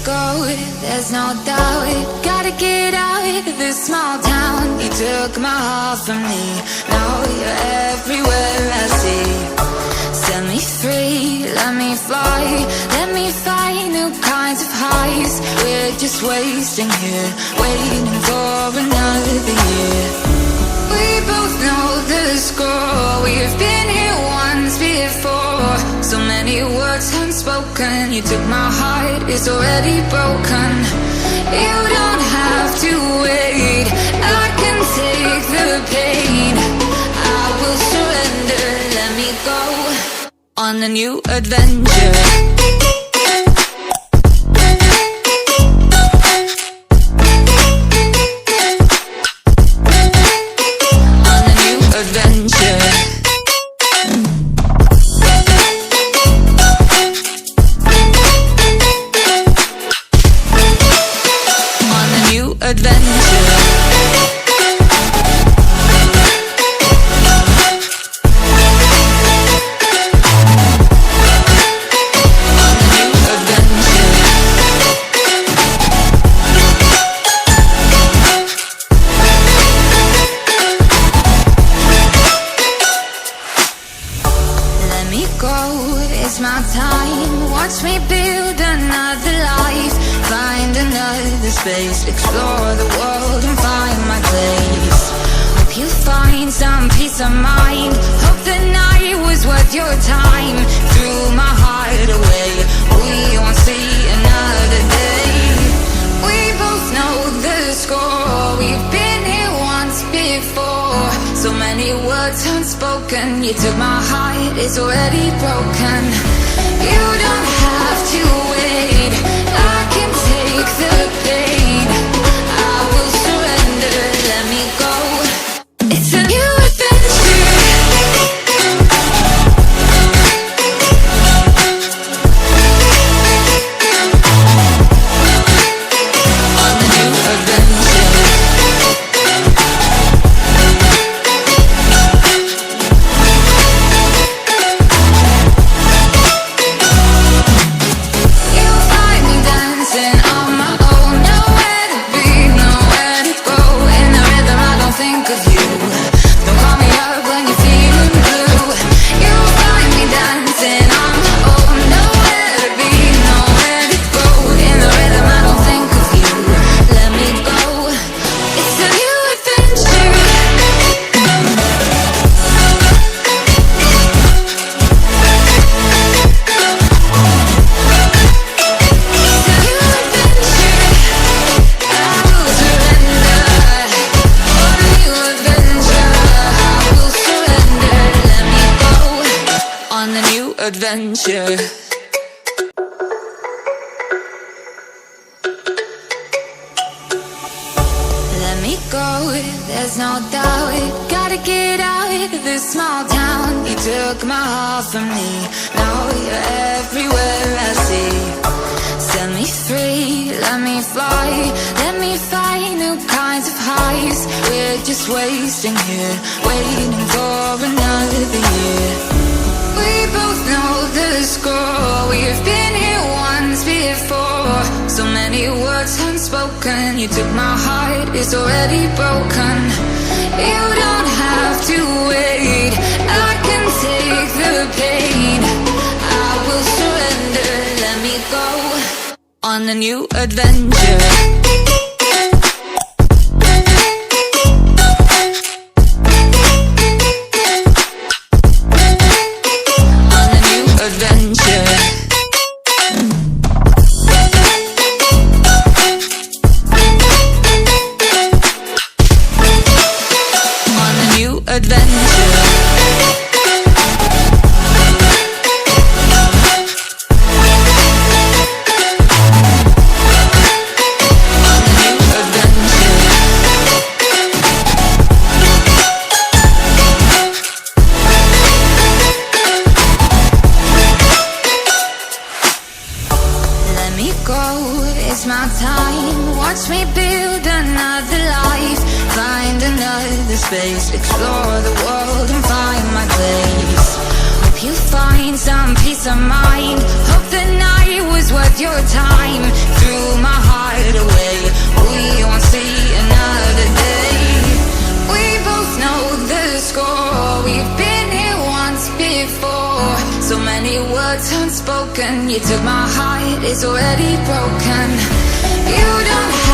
go, there's no doubt. Gotta get out of this small town. You took my heart from me, now you're everywhere I see. Set me free, let me fly, let me find new kinds of highs. We're just wasting here, waiting for another year. We both know the score, we've been here once before. So many words unspoken, you took my heart, it's already broken. You don't have to wait, I can take the pain. I will surrender, let me go on a new adventure. It's my time, watch me build another life. Find another space, explore the world and find my place. Hope you find some peace of mind, hope the night was worth your time. Threw my heart away, we won't see another day. We both know the score, we've been here once before. So many words unspoken, you took my heart, it's already broken. You don't have to wait, I can take the pain. I will surrender, let me go. It's a new adventure. On a new adventure. Adventure. Let me go, there's no doubt. Gotta get out of this small town. You took my heart from me, now you're everywhere I see. Set me free, let me fly, let me find new kinds of highs. We're just wasting here, waiting for another year. We both know the score, we've been here once before. So many words unspoken, you took my heart, it's already broken. You don't have to wait, I can take the pain. I will surrender, let me go on a new adventure. It's my time, watch me build another life. Find another space, explore the world and find my place. Hope you find some peace of mind, hope the night was worth your time. Through So many words unspoken. You took my heart, it's already broken. You don't